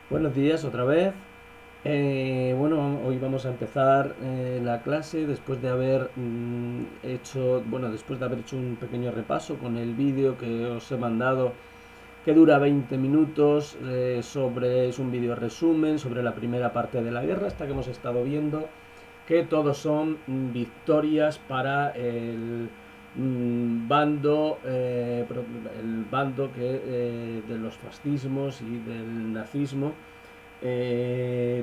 Buenos días otra vez. Bueno, hoy vamos a empezar la clase después de haber después de haber hecho un pequeño repaso con el vídeo que os he mandado, que dura 20 minutos, es un vídeo resumen sobre la primera parte de la guerra, hasta que hemos estado viendo que todos son victorias para el bando de los fascismos y del nazismo.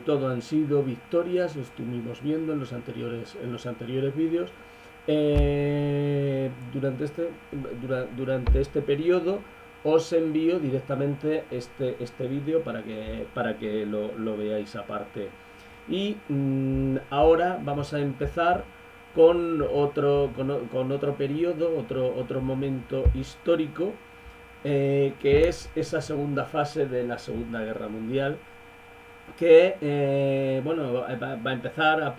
Todo han sido victorias, lo estuvimos viendo en los anteriores vídeos. Durante este periodo os envío directamente este vídeo para que lo veáis aparte. Y ahora vamos a empezar con otro periodo, otro momento histórico, que es esa segunda fase de la Segunda Guerra Mundial, que va a empezar a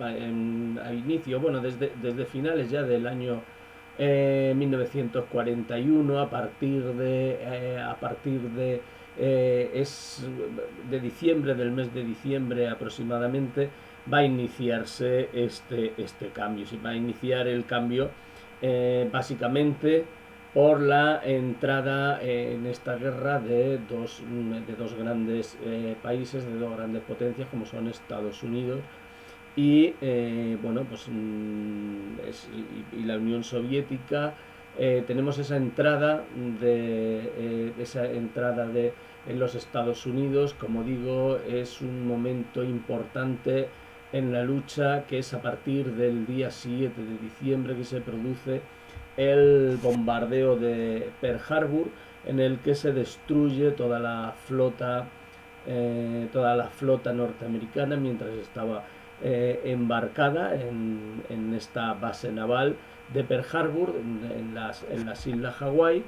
inicio, bueno, desde finales ya del año 1941, a partir de diciembre, del mes de diciembre aproximadamente, va a iniciarse este cambio. Se va a iniciar el cambio básicamente por la entrada en esta guerra de dos grandes países, de dos grandes potencias como son Estados Unidos y y la Unión Soviética. Tenemos esa entrada de en los Estados Unidos. Como digo, es un momento importante en la lucha, que es a partir del día 7 de diciembre que se produce el bombardeo de Pearl Harbor, en el que se destruye toda la flota norteamericana mientras estaba embarcada en esta base naval de Pearl Harbor, en las islas Hawái.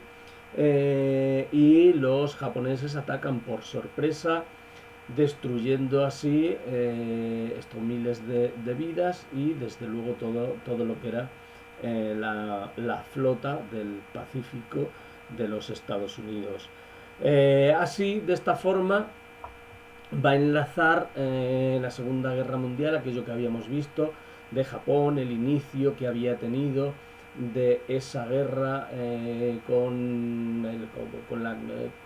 Y los japoneses atacan por sorpresa, destruyendo así estos miles de vidas y desde luego todo lo que era la flota del Pacífico de los Estados Unidos. Así, de esta forma, va a enlazar la Segunda Guerra Mundial, aquello que habíamos visto de Japón, el inicio que había tenido de esa guerra con la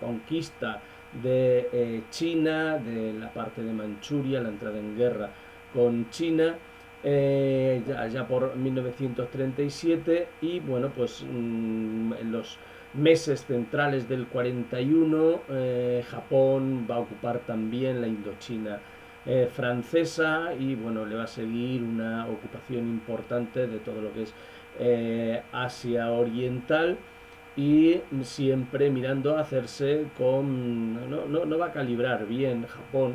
conquista de China, de la parte de Manchuria, la entrada en guerra con China, ya por 1937. Y bueno, pues en los meses centrales del 41, Japón va a ocupar también la Indochina francesa, y bueno, le va a seguir una ocupación importante de todo lo que es Asia Oriental, y siempre mirando a hacerse con... No va a calibrar bien Japón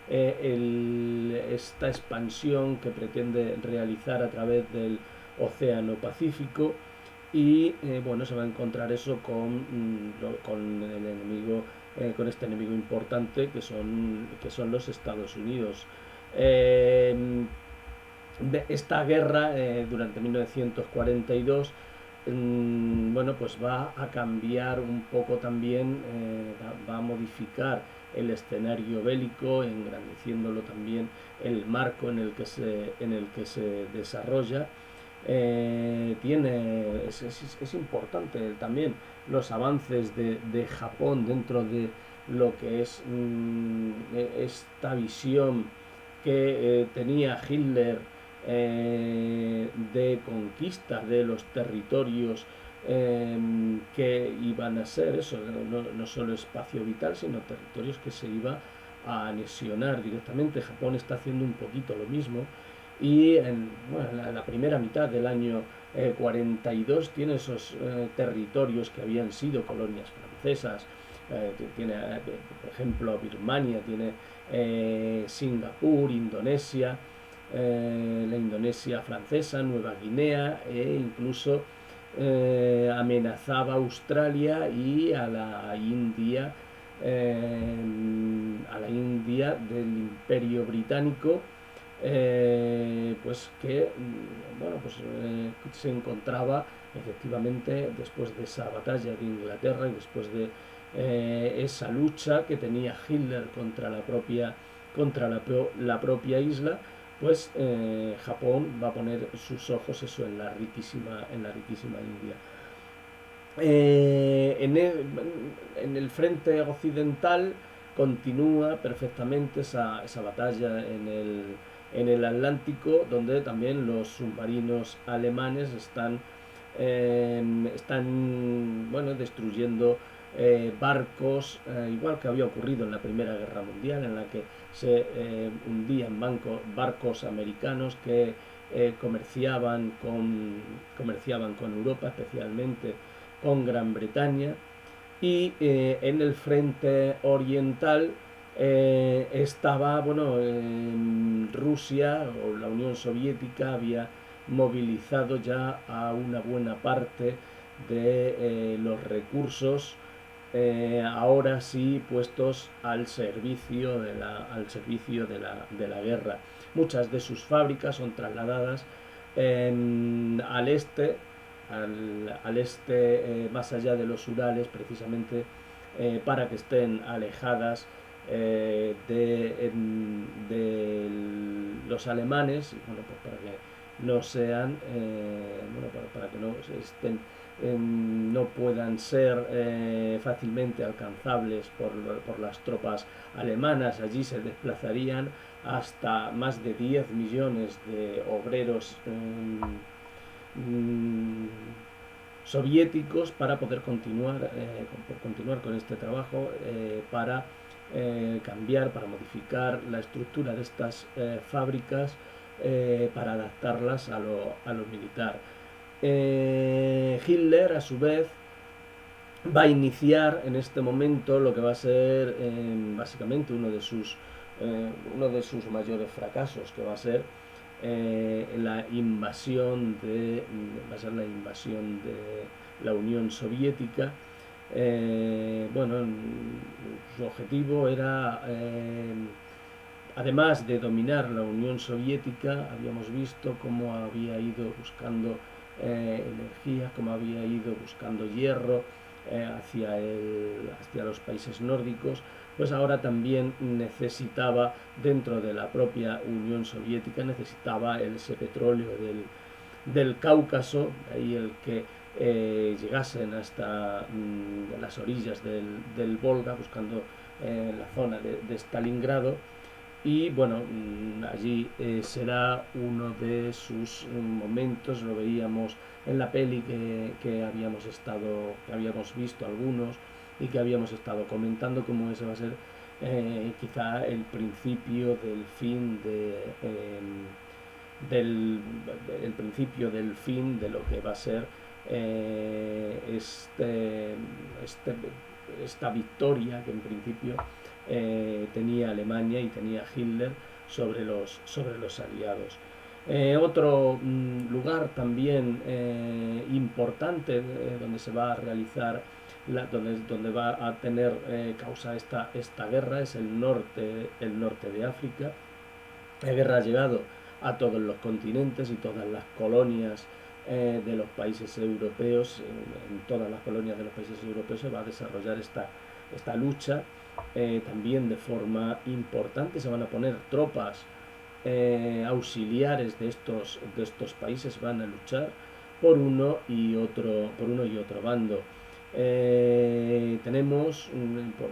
esta expansión que pretende realizar a través del Océano Pacífico. Y bueno, se va a encontrar eso con el enemigo, con este enemigo importante que son los Estados Unidos. Eh, Esta guerra durante 1942, bueno, pues va a cambiar un poco también, va a modificar el escenario bélico, engrandeciéndolo también el marco en el que se desarrolla. Es importante también los avances de Japón dentro de lo que es esta visión que tenía Hitler de conquista de los territorios que iban a ser eso, no solo espacio vital, sino territorios que se iba a anexionar directamente. Japón está haciendo un poquito lo mismo, y la primera mitad del año 42 tiene esos territorios que habían sido colonias francesas. Tiene, por ejemplo, Birmania, tiene Singapur, Indonesia, la Indonesia francesa, Nueva Guinea, e incluso amenazaba a Australia y a la India del Imperio Británico, pues que bueno, pues se encontraba efectivamente, después de esa batalla de Inglaterra y después de esa lucha que tenía Hitler contra la propia isla, pues Japón va a poner sus ojos eso en la riquísima India. En el frente occidental continúa perfectamente esa batalla en el Atlántico, donde también los submarinos alemanes bueno, destruyendo barcos, igual que había ocurrido en la Primera Guerra Mundial, en la que se hundían barcos americanos que comerciaban con Europa, especialmente con Gran Bretaña. Y en el frente oriental estaba, bueno, Rusia o la Unión Soviética había movilizado ya a una buena parte de los recursos, ahora sí puestos al servicio de la guerra. Muchas de sus fábricas son trasladadas al este, más allá de los Urales, precisamente para que estén alejadas de los alemanes, y bueno, pues para que no sean, bueno, para que no estén, no puedan ser fácilmente alcanzables por las tropas alemanas. Allí se desplazarían hasta más de 10 millones de obreros soviéticos para poder continuar con este trabajo, para cambiar, para modificar la estructura de estas fábricas, para adaptarlas a lo militar. Hitler, a su vez, va a iniciar en este momento lo que va a ser básicamente uno de sus mayores fracasos, que va a ser la invasión de la Unión Soviética. Bueno, su objetivo era, además de dominar la Unión Soviética, habíamos visto cómo había ido buscando energía, cómo había ido buscando hierro hacia los países nórdicos. Pues ahora también necesitaba, dentro de la propia Unión Soviética, necesitaba ese petróleo del Cáucaso, ahí el que llegasen hasta las orillas del Volga, buscando la zona de Stalingrado. Y bueno, allí será uno de sus momentos. Lo veíamos en la peli que habíamos visto algunos y que habíamos estado comentando, cómo ese va a ser quizá el principio del fin de lo que va a ser esta victoria que en principio tenía Alemania y tenía Hitler sobre los aliados. Otro lugar también importante donde se va a realizar, donde va a tener causa esta guerra, es el norte de África. La guerra ha llegado a todos los continentes y todas las colonias de los países europeos. En todas las colonias de los países europeos se va a desarrollar esta lucha también de forma importante. Se van a poner tropas auxiliares de estos países, van a luchar por uno y otro bando. Tenemos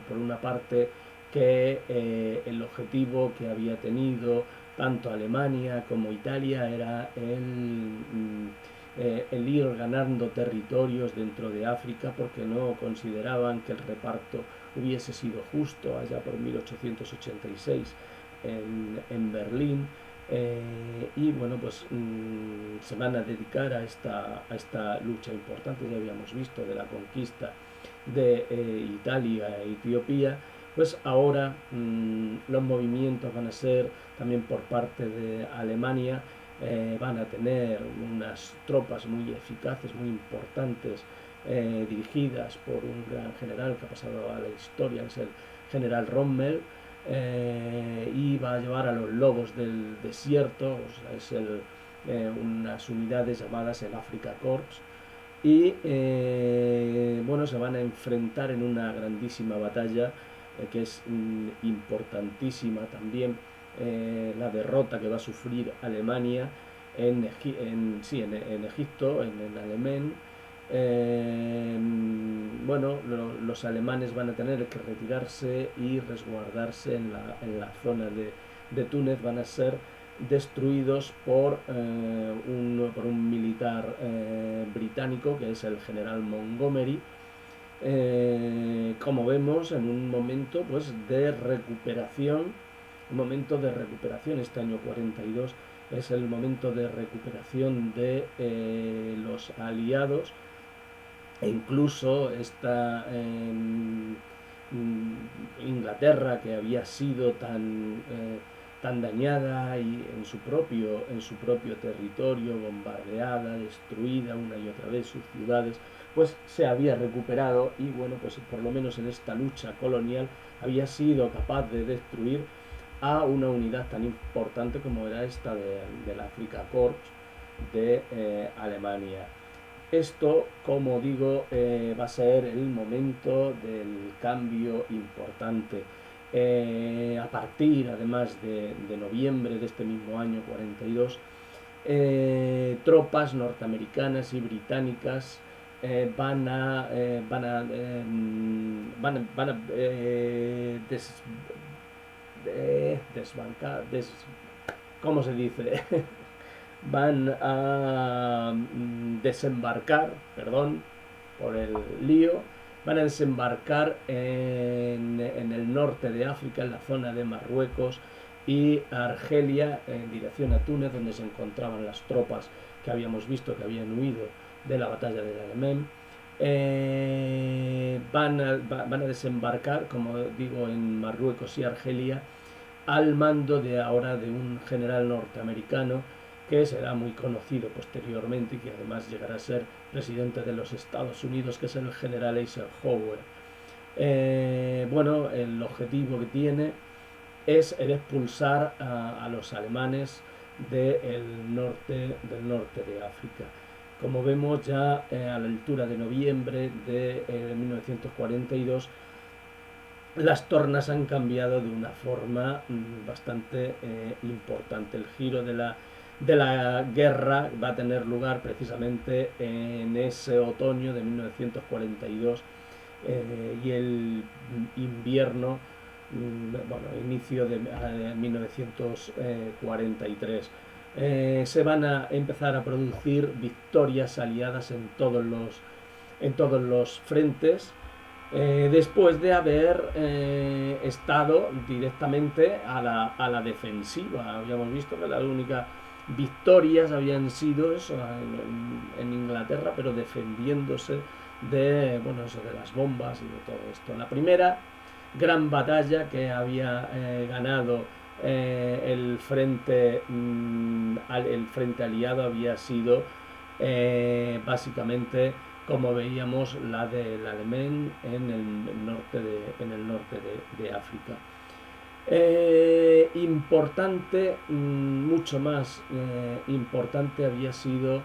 por una parte que el objetivo que había tenido tanto Alemania como Italia era el ir ganando territorios dentro de África, porque no consideraban que el reparto hubiese sido justo allá por 1886 en Berlín. Y bueno, pues se van a dedicar a esta lucha importante. Ya habíamos visto de la conquista de Italia e Etiopía. Pues ahora los movimientos van a ser también por parte de Alemania. Van a tener unas tropas muy eficaces, muy importantes, dirigidas por un gran general que ha pasado a la historia, que es el general Rommel, y va a llevar a los lobos del desierto, o sea, unas unidades llamadas el Afrika Korps, y bueno, se van a enfrentar en una grandísima batalla que es importantísima también, la derrota que va a sufrir Alemania en Egipto, en el Alemén. Bueno, los alemanes van a tener que retirarse y resguardarse en la zona de Túnez, van a ser destruidos por un militar británico, que es el general Montgomery, como vemos, en un momento pues de recuperación, este año 42 es el momento de recuperación de los aliados, e incluso esta Inglaterra, que había sido tan dañada y en su propio territorio, bombardeada, destruida una y otra vez sus ciudades, pues se había recuperado, y bueno, pues por lo menos en esta lucha colonial había sido capaz de destruir a una unidad tan importante como era esta del Afrika Korps de Alemania. Esto, como digo, va a ser el momento del cambio importante. A partir, además, de noviembre de este mismo año 42, tropas norteamericanas y británicas desbancar, ¿cómo se dice? Van a desembarcar, perdón por el lío, van a desembarcar en el norte de África, en la zona de Marruecos y Argelia, en dirección a Túnez, donde se encontraban las tropas que habíamos visto que habían huido de la batalla del Alemén. Van a desembarcar, como digo, en Marruecos y Argelia, al mando ahora de un general norteamericano que será muy conocido posteriormente y que además llegará a ser presidente de los Estados Unidos, que es el general Eisenhower. Bueno, el objetivo que tiene es el expulsar a los alemanes del norte de África. Como vemos, ya a la altura de noviembre de 1942, las tornas han cambiado de una forma bastante importante. El giro de la guerra va a tener lugar precisamente en ese otoño de 1942 y el invierno, bueno, inicio de 1943. Se van a empezar a producir victorias aliadas en todos los frentes, después de haber estado directamente a la defensiva. Habíamos visto que las únicas victorias habían sido eso, en Inglaterra, pero defendiéndose de las bombas y de todo esto. La primera gran batalla que había ganado el frente aliado había sido básicamente, como veíamos, la del Alemán en el norte de África. Importante, mucho más importante había sido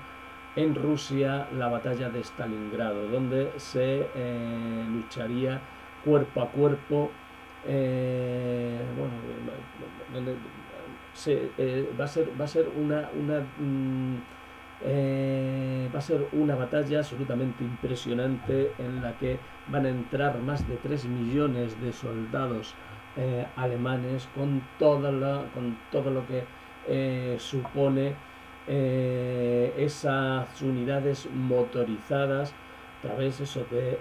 en Rusia la batalla de Stalingrado, donde se lucharía cuerpo a cuerpo. Donde va a ser una batalla absolutamente impresionante, en la que van a entrar más de 3 millones de soldados alemanes, con todo lo que supone esas unidades motorizadas, a través del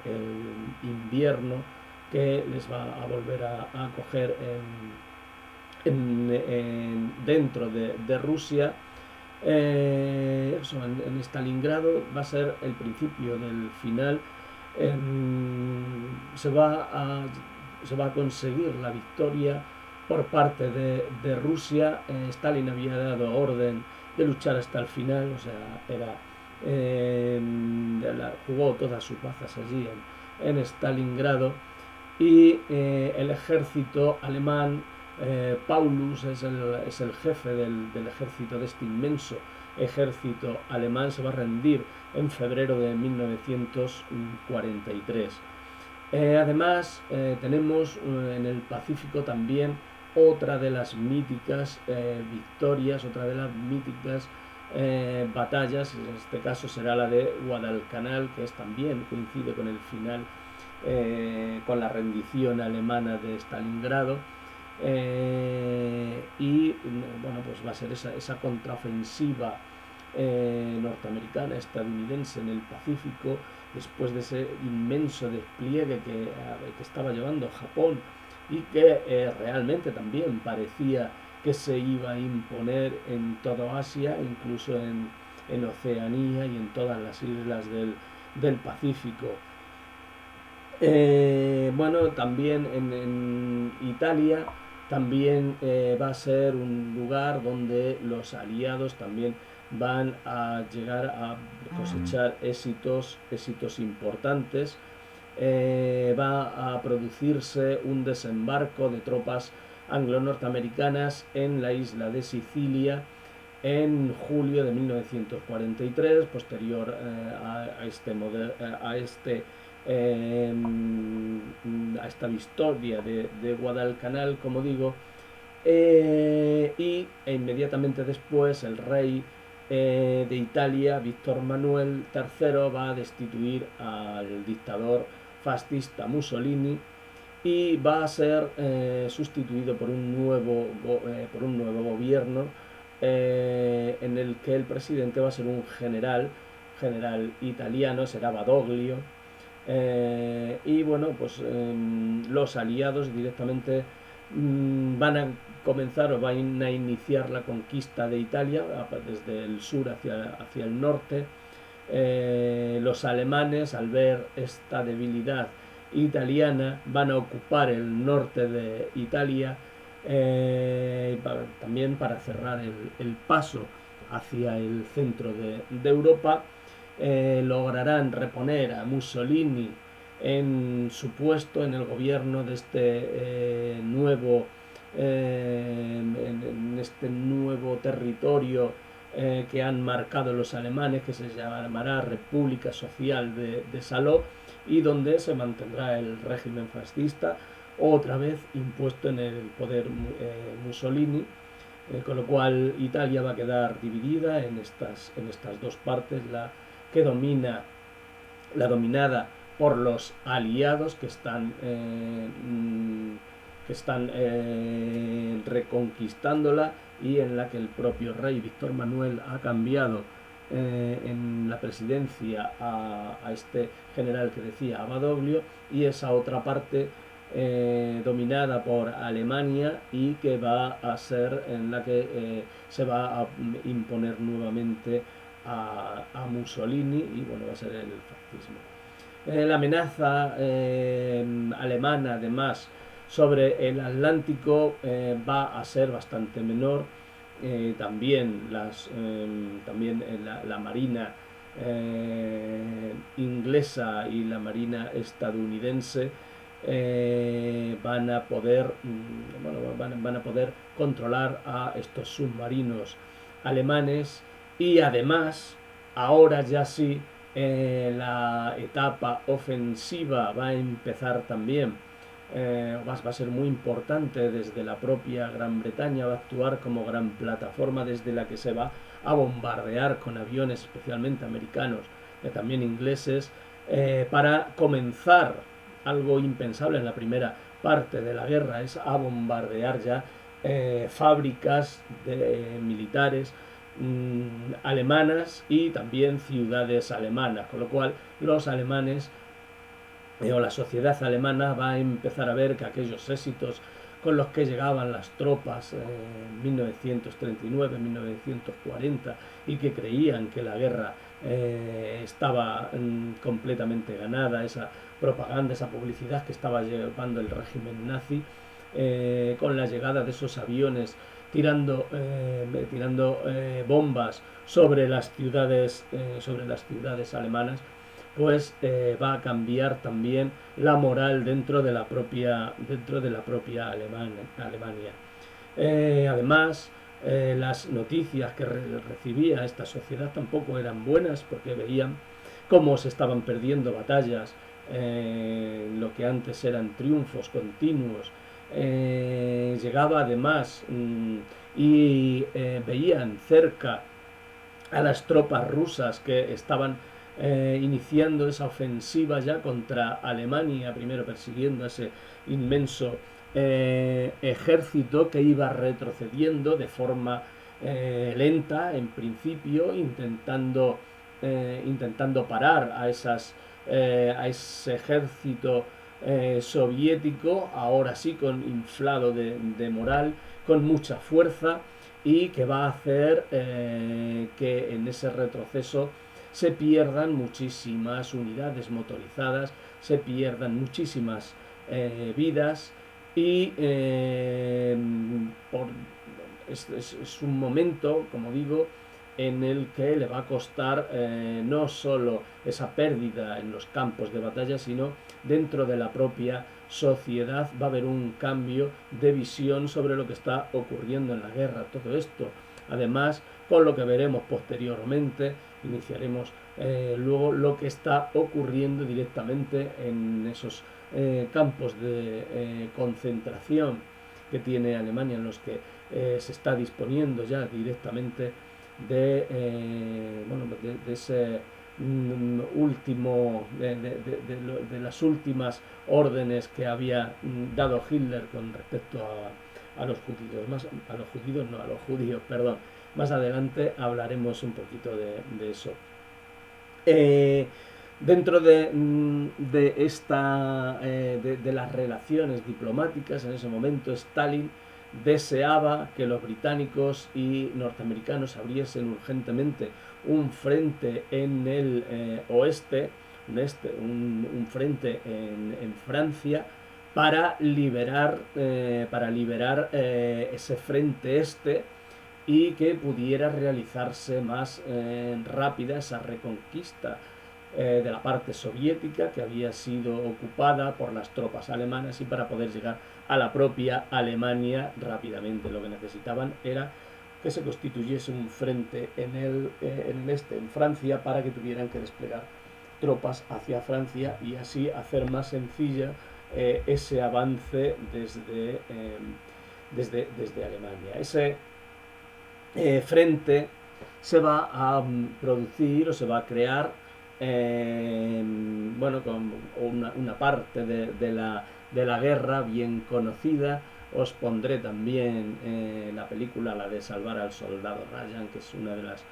invierno que les va a volver a acoger dentro de Rusia. En Stalingrado va a ser el principio del final. Se va a conseguir la victoria por parte de Rusia. Stalin había dado orden de luchar hasta el final, o sea, jugó todas sus bazas allí en Stalingrado, y el ejército alemán, Paulus es el jefe del ejército de este inmenso ejército alemán se va a rendir en febrero de 1943. Además, tenemos en el Pacífico también otra de las míticas victorias, otra de las míticas batallas. En este caso será la de Guadalcanal, que también coincide con el final, con la rendición alemana de Stalingrado. Y bueno, pues va a ser esa contraofensiva norteamericana, estadounidense en el Pacífico, después de ese inmenso despliegue que estaba llevando Japón y que realmente también parecía que se iba a imponer en toda Asia, incluso en Oceanía y en todas las islas del Pacífico. Bueno, también en Italia también va a ser un lugar donde los aliados también van a llegar a cosechar éxitos importantes. Va a producirse un desembarco de tropas anglo-norteamericanas en la isla de Sicilia en julio de 1943, posterior a esta victoria de Guadalcanal, como digo, y inmediatamente después el rey de Italia, Víctor Manuel III, va a destituir al dictador fascista Mussolini y va a ser sustituido por un nuevo gobierno en el que el presidente va a ser un general italiano, será Badoglio. Y bueno, pues los aliados directamente van a comenzar o van a iniciar la conquista de Italia desde el sur hacia el norte. Los alemanes, al ver esta debilidad italiana, van a ocupar el norte de Italia, también para cerrar el paso hacia el centro de Europa. Lograrán reponer a Mussolini en su puesto en el gobierno de este en este nuevo territorio que han marcado los alemanes, que se llamará República Social de Saló, y donde se mantendrá el régimen fascista otra vez impuesto en el poder Mussolini, con lo cual Italia va a quedar dividida en estas dos partes, la dominada por los aliados que están reconquistándola, y en la que el propio rey Víctor Manuel ha cambiado en la presidencia a este general que decía, a Badoglio, y esa otra parte dominada por Alemania y que va a ser en la que se va a imponer nuevamente a Mussolini, y bueno, va a ser el fascismo. La amenaza alemana, además, sobre el Atlántico va a ser bastante menor. También la marina inglesa y la marina estadounidense van a poder controlar a estos submarinos alemanes, y además ahora ya sí la etapa ofensiva va a empezar también. Va a ser muy importante. Desde la propia Gran Bretaña va a actuar como gran plataforma desde la que se va a bombardear con aviones, especialmente americanos, también ingleses, para comenzar algo impensable en la primera parte de la guerra, es a bombardear ya fábricas militares alemanas y también ciudades alemanas, con lo cual los alemanes o la sociedad alemana va a empezar a ver que aquellos éxitos con los que llegaban las tropas en 1939, 1940, y que creían que la guerra estaba completamente ganada, esa propaganda, esa publicidad que estaba llevando el régimen nazi, con la llegada de esos aviones tirando bombas sobre las ciudades alemanas, pues va a cambiar también la moral dentro de la propia Alemania. Además, las noticias que recibía esta sociedad tampoco eran buenas, porque veían cómo se estaban perdiendo batallas, lo que antes eran triunfos continuos. Llegaba además y veían cerca a las tropas rusas que estaban iniciando esa ofensiva ya contra Alemania, primero persiguiendo a ese inmenso ejército que iba retrocediendo de forma lenta en principio, intentando parar a ese ejército soviético, ahora sí con inflado de moral, con mucha fuerza, y que va a hacer que en ese retroceso se pierdan muchísimas unidades motorizadas, se pierdan muchísimas vidas, y es un momento, como digo, en el que le va a costar no solo esa pérdida en los campos de batalla, sino dentro de la propia sociedad va a haber un cambio de visión sobre lo que está ocurriendo en la guerra. Todo esto, además, con lo que veremos posteriormente, iniciaremos luego lo que está ocurriendo directamente en esos campos de concentración que tiene Alemania, en los que se está disponiendo ya directamente de ese último de las últimas órdenes que había dado Hitler con respecto a los judíos, a los judíos, perdón. Más adelante hablaremos un poquito de eso. Dentro de las relaciones diplomáticas, en ese momento Stalin deseaba que los británicos y norteamericanos abriesen urgentemente un frente en el oeste, un frente en Francia, para liberar ese frente este, y que pudiera realizarse más rápida esa reconquista de la parte soviética que había sido ocupada por las tropas alemanas, y para poder llegar a la propia Alemania rápidamente. Lo que necesitaban era que se constituyese un frente en el este, en Francia, para que tuvieran que desplegar tropas hacia Francia y así hacer más sencilla ese avance desde Alemania. Ese frente se va a producir o se va a crear con una parte de la guerra bien conocida. Os pondré también la película, la de Salvar al Soldado Ryan, que es una de las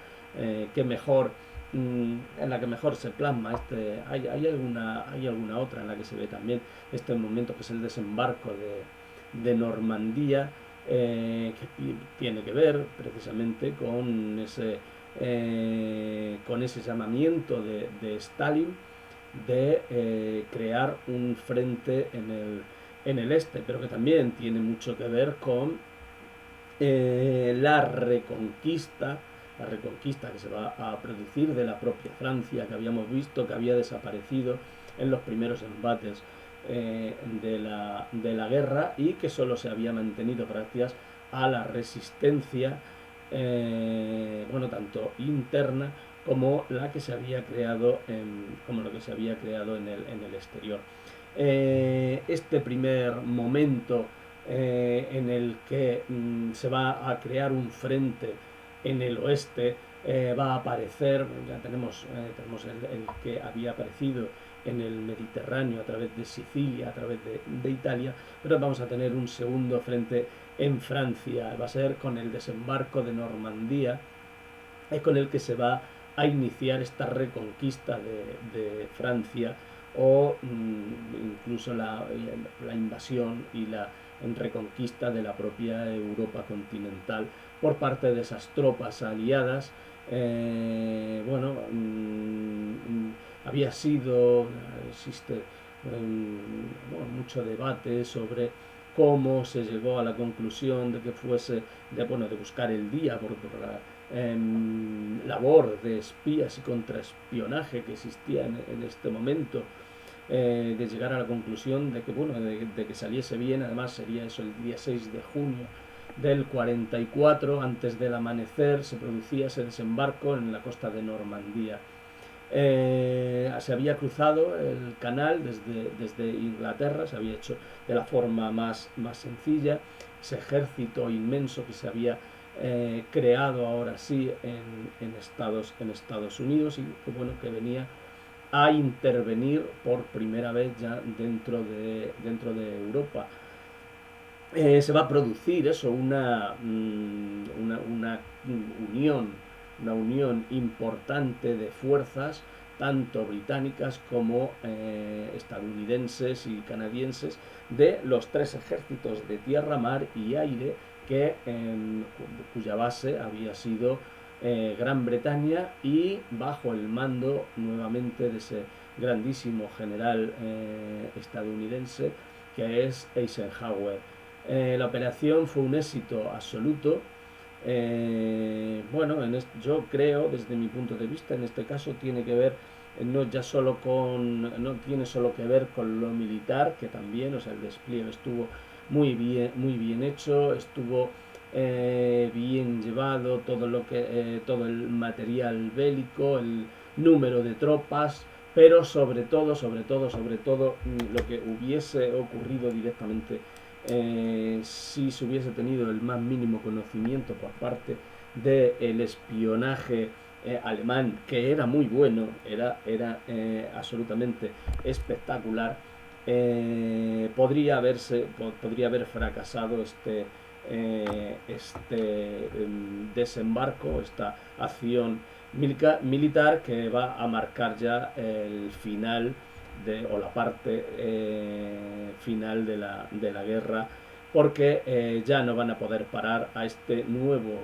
que mejor en la que mejor se plasma hay alguna otra en la que se ve también este momento, que es el desembarco de Normandía, que tiene que ver precisamente con ese llamamiento de Stalin de crear un frente en el este, pero que también tiene mucho que ver con la reconquista que se va a producir de la propia Francia, que habíamos visto que había desaparecido en los primeros embates de la guerra, y que solo se había mantenido gracias a la resistencia tanto interna como la que se había creado en el exterior. Este primer momento en el que se va a crear un frente en el oeste, va a aparecer, ya tenemos el que había aparecido en el Mediterráneo a través de Sicilia, a través de Italia, pero vamos a tener un segundo frente en Francia. Va a ser con el desembarco de Normandía, con el que se va a iniciar esta reconquista de Francia, o incluso la invasión y la reconquista de la propia Europa continental por parte de esas tropas aliadas. Existe mucho debate sobre cómo se llegó a la conclusión de que fuese de buscar el día por la labor de espías y contraespionaje que existía en este momento, de llegar a la conclusión de que de que saliese bien. Además sería eso el día 6 de junio del 44, antes del amanecer, se producía ese desembarco en la costa de Normandía. Se había cruzado el canal desde Inglaterra, se había hecho de la forma más sencilla, ese ejército inmenso que se había creado ahora sí en Estados Unidos, y que, bueno, que venía a intervenir por primera vez ya dentro de Europa. Se va a producir eso, unión, una unión importante de fuerzas, tanto británicas como estadounidenses y canadienses, de los tres ejércitos de tierra, mar y aire, cuya base había sido Gran Bretaña, y bajo el mando nuevamente de ese grandísimo general estadounidense que es Eisenhower. La operación fue un éxito absoluto. Bueno, yo creo, desde mi punto de vista, en este caso tiene que ver no tiene solo que ver con lo militar, que también, o sea, el despliegue estuvo muy bien hecho, estuvo bien llevado todo el material bélico, el número de tropas, pero sobre todo, lo que hubiese ocurrido directamente, si se hubiese tenido el más mínimo conocimiento por parte del espionaje alemán, que era muy bueno, era absolutamente espectacular, podría haber fracasado este desembarco, esta acción militar, que va a marcar ya el final o la parte final de la guerra, porque ya no van a poder parar a este nuevo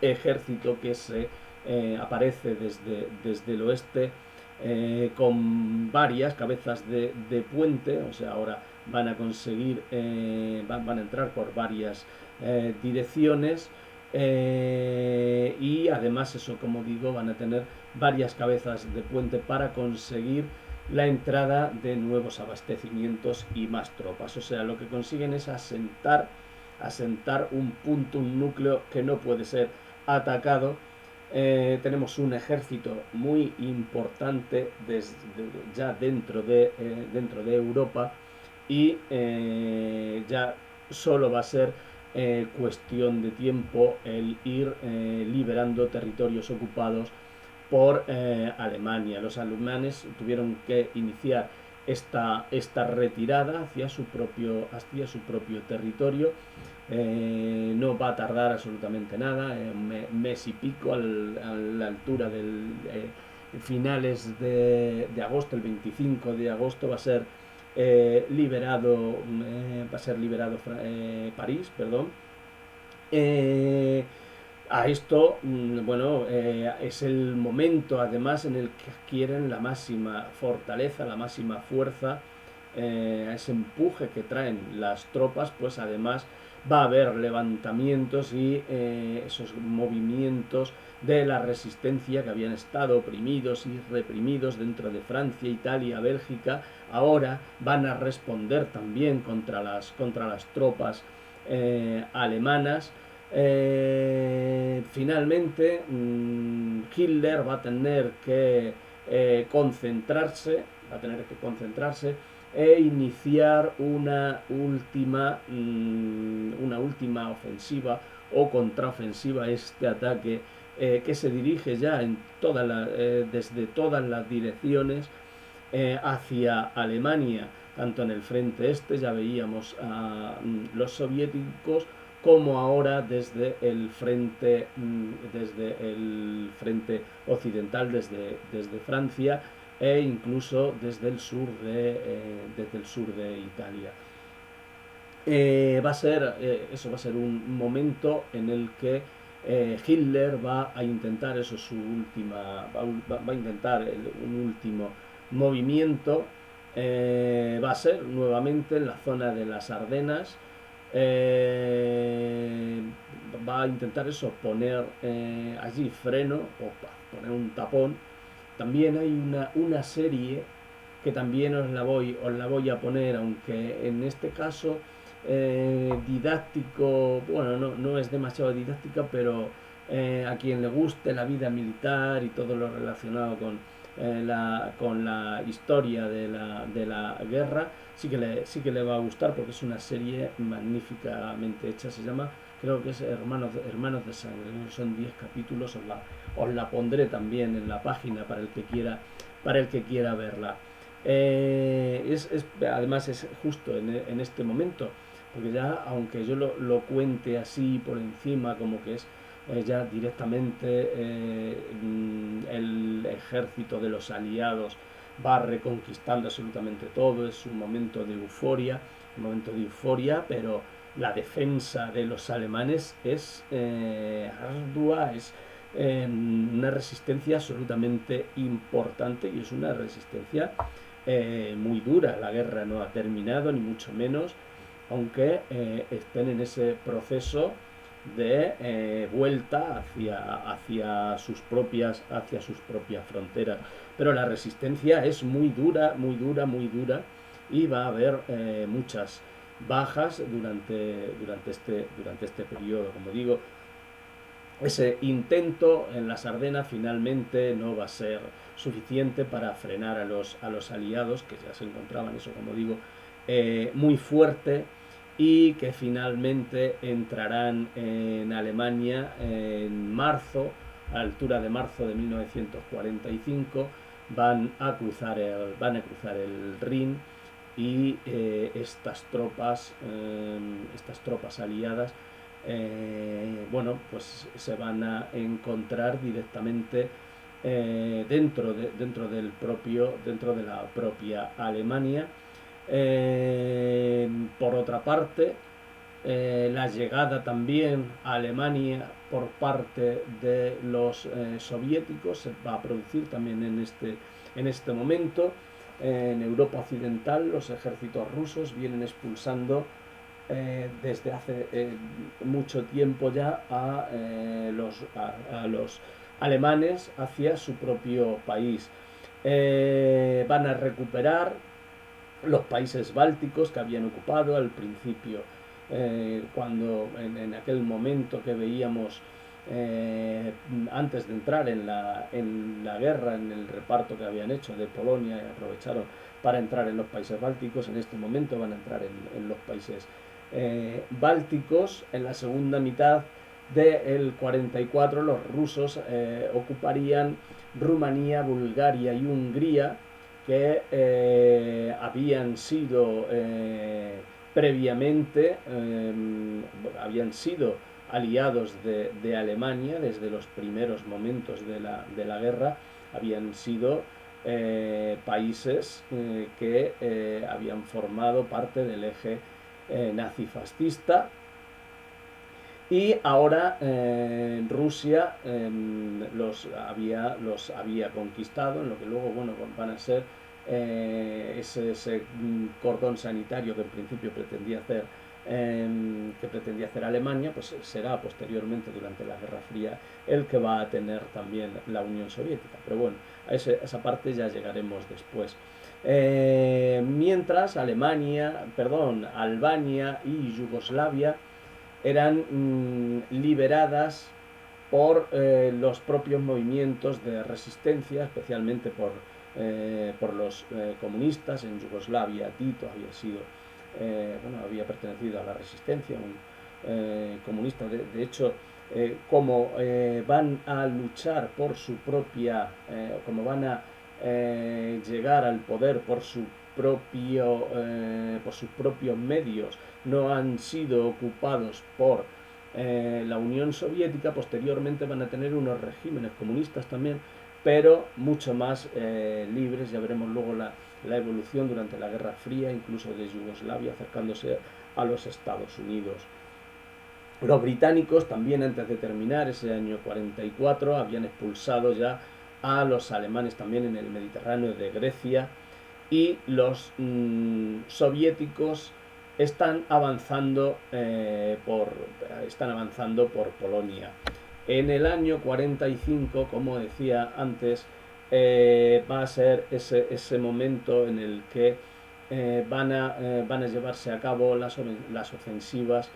ejército que se aparece desde el oeste, con varias cabezas de puente. O sea, ahora van a conseguir, van a entrar por varias direcciones, y además, eso, como digo, van a tener varias cabezas de puente para conseguir la entrada de nuevos abastecimientos y más tropas. O sea, lo que consiguen es asentar un punto, un núcleo que no puede ser atacado. Tenemos un ejército muy importante ya dentro de Europa, y ya solo va a ser cuestión de tiempo el ir liberando territorios ocupados por Alemania. Los alemanes tuvieron que iniciar esta retirada hacia su propio territorio. No va a tardar absolutamente nada, un mes y pico, a la altura del finales de agosto, el 25 de agosto va a ser liberado París, perdón. A esto, bueno, es el momento además en el que adquieren la máxima fortaleza, la máxima fuerza, ese empuje que traen las tropas. Pues además va a haber levantamientos y esos movimientos de la resistencia, que habían estado oprimidos y reprimidos dentro de Francia, Italia, Bélgica. Ahora van a responder también contra las tropas alemanas. Finalmente, Hitler va a tener que concentrarse e iniciar una última ofensiva o contraofensiva, este ataque que se dirige ya desde todas las direcciones hacia Alemania, tanto en el frente este, ya veíamos a los soviéticos, como ahora desde el frente occidental, desde Francia, e incluso desde el sur de Italia. Eso va a ser un momento en el que Hitler va a intentar un último movimiento. Va a ser nuevamente en la zona de las Ardenas. Va a intentar poner allí freno, o poner un tapón. También hay una serie que también os la voy a poner, aunque en este caso didáctico, bueno, no es demasiado didáctica, pero a quien le guste la vida militar y todo lo relacionado con la historia de la guerra, sí que le va a gustar porque es una serie magníficamente hecha. Se llama, creo que es Hermanos de Sangre, ¿no? Son 10 capítulos, os la pondré también en la página para el que quiera verla. Además es justo en este momento, porque ya aunque yo lo cuente así por encima, como que es ya directamente el ejército de los aliados va reconquistando absolutamente todo, es un momento de euforia, pero la defensa de los alemanes es ardua, es una resistencia absolutamente importante y es una resistencia muy dura. La guerra no ha terminado, ni mucho menos, aunque estén en ese proceso de vuelta hacia sus propias fronteras. Pero la resistencia es muy dura, muy dura, muy dura, y va a haber muchas bajas durante este periodo. Como digo, ese intento en las Ardenas finalmente no va a ser suficiente para frenar a los aliados, que ya se encontraban, eso como digo, muy fuerte, y que finalmente entrarán en Alemania en marzo, a la altura de marzo de 1945, van a cruzar el Rin, y estas tropas aliadas bueno, pues se van a encontrar directamente dentro de la propia Alemania. Por otra parte, la llegada también a Alemania por parte de los soviéticos se va a producir también en este momento. En Europa Occidental los ejércitos rusos vienen expulsando desde hace mucho tiempo ya a los alemanes hacia su propio país. Van a recuperar los países bálticos que habían ocupado al principio, cuando en aquel momento que veíamos antes de entrar en la guerra, en el reparto que habían hecho de Polonia, y aprovecharon para entrar en los países bálticos. En este momento van a entrar en los países bálticos. En la segunda mitad del 44 los rusos ocuparían Rumanía, Bulgaria y Hungría, que habían sido previamente habían sido aliados de Alemania desde los primeros momentos de la guerra. Habían sido países que habían formado parte del eje nazifascista, y ahora Rusia los había conquistado en lo que luego, bueno, van a ser ese cordón sanitario que en principio pretendía hacer Alemania, pues será posteriormente, durante la Guerra Fría, el que va a tener también la Unión Soviética. Pero bueno, a esa parte ya llegaremos después. Mientras Albania y Yugoslavia eran liberadas por los propios movimientos de resistencia, especialmente por los comunistas. En Yugoslavia Tito había pertenecido a la resistencia, un comunista. De hecho, como van a luchar por su propia, como van a llegar al poder por sus propios medios, no han sido ocupados por la Unión Soviética. Posteriormente van a tener unos regímenes comunistas también, pero mucho más libres. Ya veremos luego la evolución durante la Guerra Fría, incluso de Yugoslavia acercándose a los Estados Unidos. Los británicos también, antes de terminar ese año 44, habían expulsado ya a los alemanes también en el Mediterráneo de Grecia, y los soviéticos están avanzando por Polonia. En el año 45, como decía antes, va a ser ese momento en el que van a llevarse a cabo las ofensivas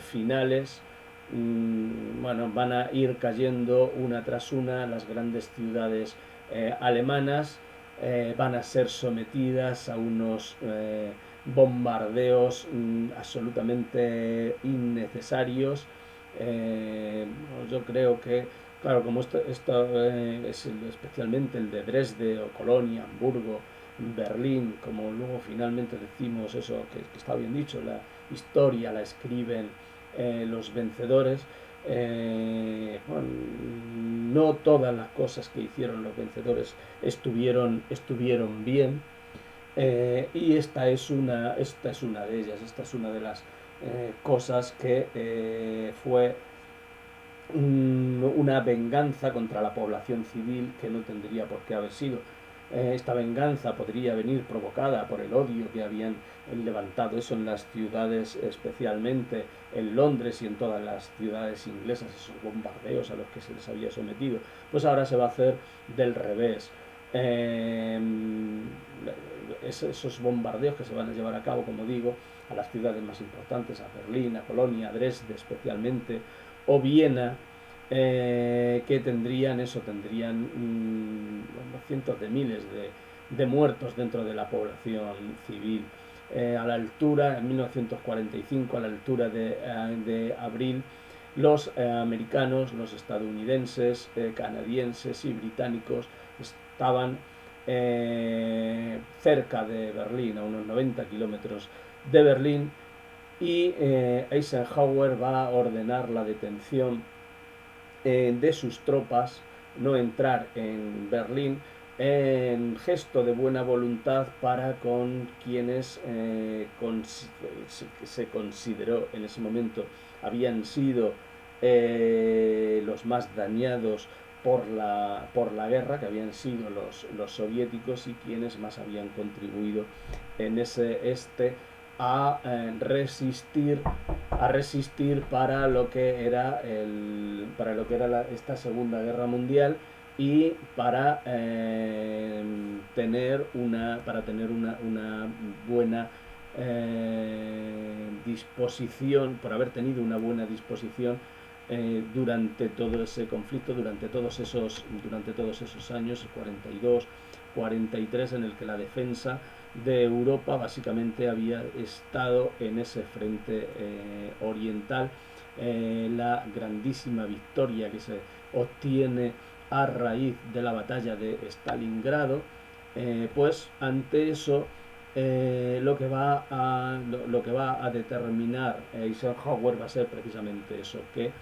finales. Bueno, van a ir cayendo una tras una las grandes ciudades alemanas, van a ser sometidas a unos bombardeos absolutamente innecesarios. Yo creo que, claro, como esto es especialmente el de Dresde o Colonia, Hamburgo, Berlín, como luego finalmente decimos eso, que está bien dicho, la historia la escriben los vencedores. Bueno, no todas las cosas que hicieron los vencedores estuvieron bien, y esta es una de ellas. Esta es una de las cosas que fue una venganza contra la población civil que no tendría por qué haber sido. Esta venganza podría venir provocada por el odio que habían levantado eso en las ciudades, especialmente en Londres y en todas las ciudades inglesas, esos bombardeos a los que se les había sometido. Pues ahora se va a hacer del revés. Eh, Esos bombardeos que se van a llevar a cabo, como digo, a las ciudades más importantes, a Berlín, a Colonia, a Dresde especialmente, o Viena, que tendrían cientos de miles de muertos dentro de la población civil. A la altura, en 1945, a la altura de abril, los americanos, los estadounidenses, canadienses y británicos estaban cerca de Berlín, a unos 90 kilómetros de Berlín, y Eisenhower va a ordenar la detención de sus tropas, no entrar en Berlín, en gesto de buena voluntad para con quienes se consideró en ese momento habían sido los más dañados por la guerra, que habían sido los soviéticos, y quienes más habían contribuido en a resistir para lo que era esta Segunda Guerra Mundial, y para tener una buena disposición, por haber tenido una buena disposición durante todo ese conflicto, durante todos esos años, 42, 43, en el que la defensa de Europa básicamente había estado en ese frente oriental. La grandísima victoria que se obtiene a raíz de la batalla de Stalingrado, pues ante eso lo que va a determinar Eisenhower va a ser precisamente eso, que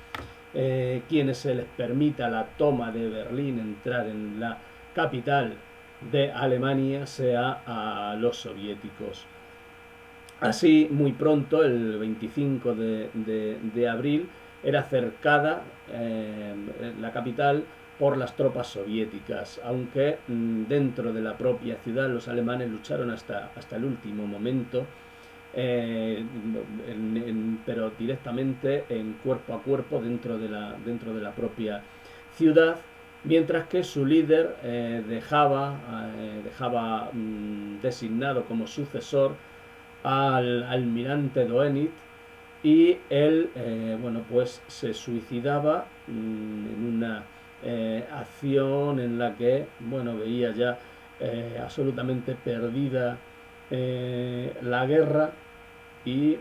quienes se les permita la toma de Berlín, entrar en la capital de Alemania, sea a los soviéticos. Así, muy pronto, el 25 de abril, era cercada la capital por las tropas soviéticas, aunque dentro de la propia ciudad los alemanes lucharon hasta el último momento, pero directamente en cuerpo a cuerpo dentro de la propia ciudad, mientras que su líder dejaba designado como sucesor al almirante Doenitz, y él bueno, pues se suicidaba en una acción en la que, bueno, veía ya absolutamente perdida la guerra, y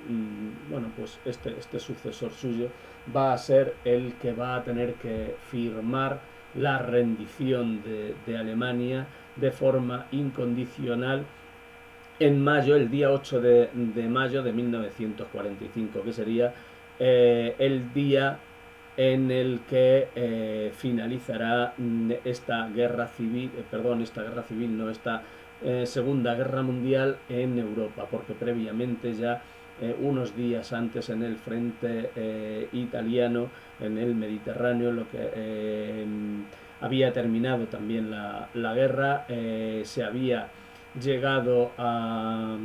bueno, pues este sucesor suyo va a ser el que va a tener que firmar la rendición de Alemania de forma incondicional en mayo, el día 8 de mayo de 1945, que sería el día en el que finalizará esta guerra civil, no, esta Segunda Guerra Mundial en Europa, porque previamente ya unos días antes, en el frente italiano, en el Mediterráneo, lo que había terminado también la guerra, se había llegado a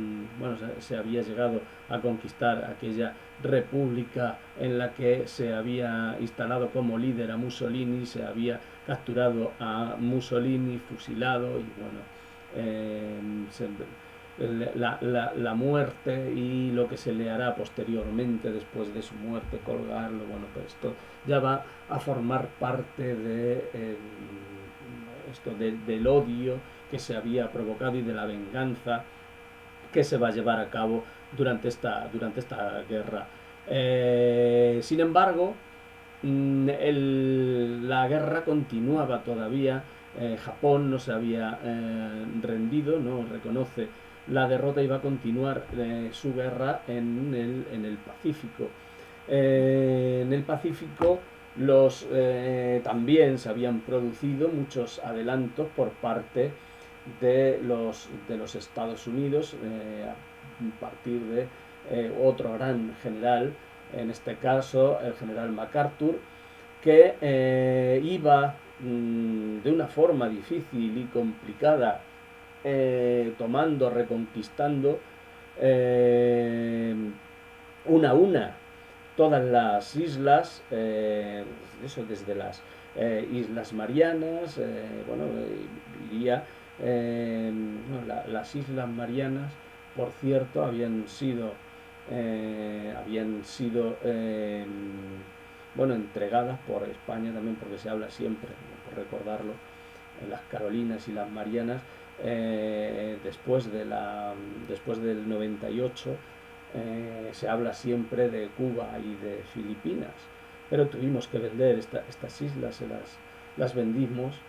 conquistar aquella república en la que se había instalado como líder a Mussolini, se había capturado a Mussolini, fusilado, y bueno, la muerte y lo que se le hará posteriormente después de su muerte, colgarlo, bueno, pues esto ya va a formar parte del odio que se había provocado y de la venganza que se va a llevar a cabo durante esta guerra. Sin embargo, la guerra continuaba todavía. Japón no se había rendido, no reconoce la derrota y va a continuar su guerra en el Pacífico. En el Pacífico también se habían producido muchos adelantos por parte de los Estados Unidos, a partir de otro gran general, en este caso el general MacArthur, que iba de una forma difícil y complicada, reconquistando una a una todas las islas, eso desde las Islas Marianas, iría, las Islas Marianas, por cierto, habían sido entregadas por España también, porque se habla siempre, por recordarlo, en las Carolinas y las Marianas, después del 98, se habla siempre de Cuba y de Filipinas, pero tuvimos que vender estas islas, las vendimos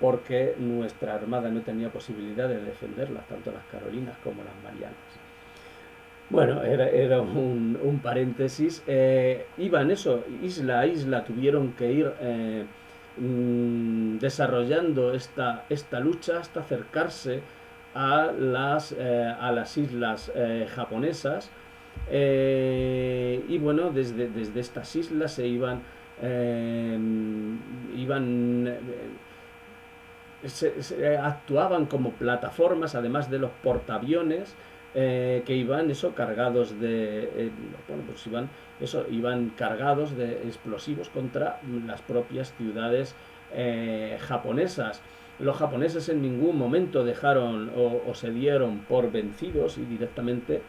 porque nuestra armada no tenía posibilidad de defenderlas, tanto las Carolinas como las Marianas. Bueno, era un paréntesis. Iban eso, isla a isla, tuvieron que ir desarrollando esta lucha hasta acercarse a las islas japonesas. Y bueno, desde estas islas se actuaban como plataformas, además de los portaaviones, que iban cargados iban cargados de explosivos contra las propias ciudades japonesas. Los japoneses en ningún momento dejaron o se dieron por vencidos, y directamente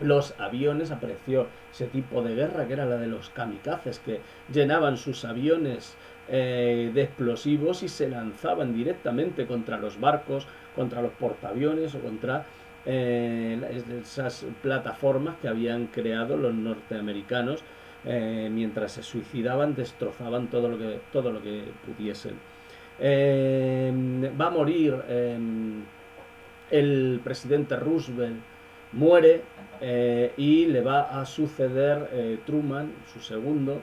los aviones, apareció ese tipo de guerra que era la de los kamikazes, que llenaban sus aviones de explosivos y se lanzaban directamente contra los barcos, contra los portaaviones o contra esas plataformas que habían creado los norteamericanos. Mientras se suicidaban, destrozaban todo lo que pudiesen. Va a morir el presidente Roosevelt, muere, y le va a suceder Truman, su segundo,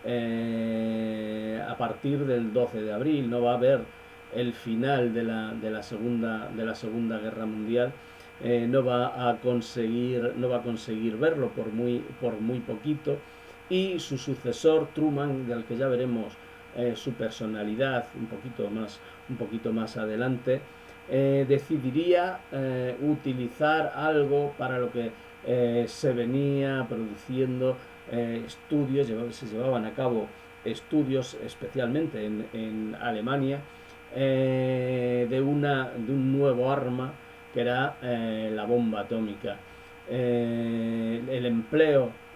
a partir del 12 de abril. No va a haber el final de la Segunda Guerra Mundial. No va a conseguir verlo por muy poquito, y su sucesor Truman, del que ya veremos su personalidad un poquito más adelante, decidiría utilizar algo para lo que se venía produciendo estudios, se llevaban a cabo estudios especialmente en Alemania, de un nuevo arma, que era la bomba atómica.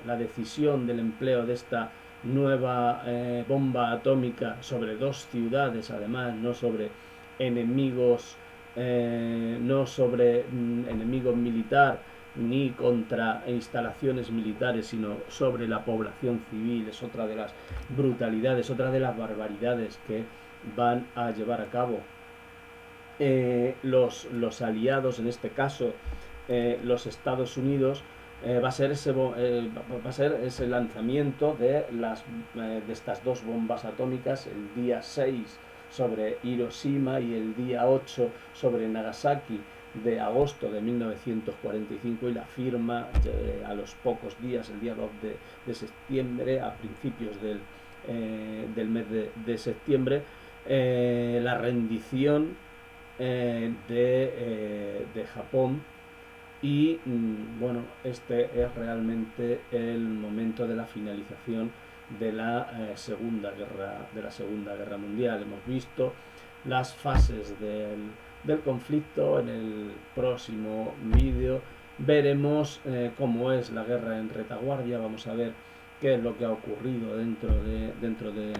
La decisión del empleo de esta nueva bomba atómica sobre dos ciudades, además, no sobre enemigos militar ni contra instalaciones militares, sino sobre la población civil, es otra de las brutalidades, otra de las barbaridades que van a llevar a cabo los aliados, en este caso los Estados Unidos. Va a ser ese lanzamiento de estas dos bombas atómicas el día 6 sobre Hiroshima y el día 8 sobre Nagasaki, de agosto de 1945, y la firma a los pocos días, el día 2 de septiembre, a principios del mes de septiembre, la rendición de Japón. Y bueno, este es realmente el momento de la finalización de la Segunda Guerra Mundial. Hemos visto las fases del conflicto. En el próximo vídeo veremos cómo es la guerra en retaguardia, vamos a ver qué es lo que ha ocurrido dentro de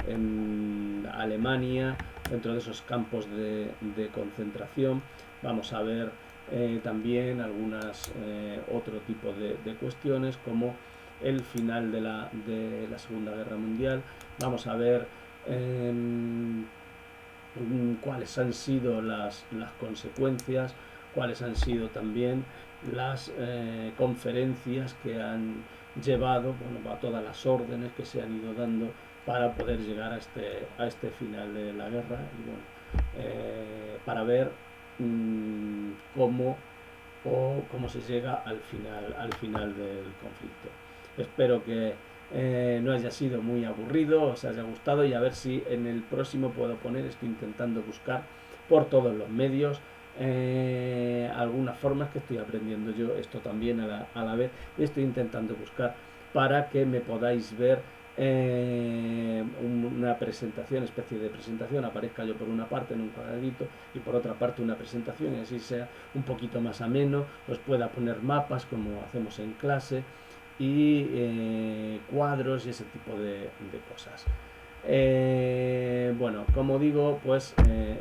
en Alemania, dentro de esos campos de concentración. Vamos a ver también algunas otro tipo de cuestiones, como el final de la Segunda Guerra Mundial. Vamos a ver cuáles han sido las consecuencias, cuáles han sido también las conferencias que han llevado, bueno, a todas las órdenes que se han ido dando para poder llegar a este final de la guerra, y bueno, para ver cómo se llega al final del conflicto. Espero que no haya sido muy aburrido, os haya gustado, y a ver si en el próximo puedo poner, estoy intentando buscar por todos los medios algunas formas, que estoy aprendiendo yo esto también a la vez, y estoy intentando buscar para que me podáis ver una presentación, especie de presentación, aparezca yo por una parte en un cuadradito y por otra parte una presentación, y así sea un poquito más ameno, os pueda poner mapas como hacemos en clase, y cuadros y ese tipo de cosas. Bueno, como digo, pues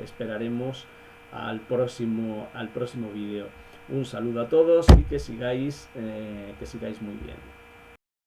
esperaremos al próximo vídeo. Un saludo a todos y que sigáis muy bien.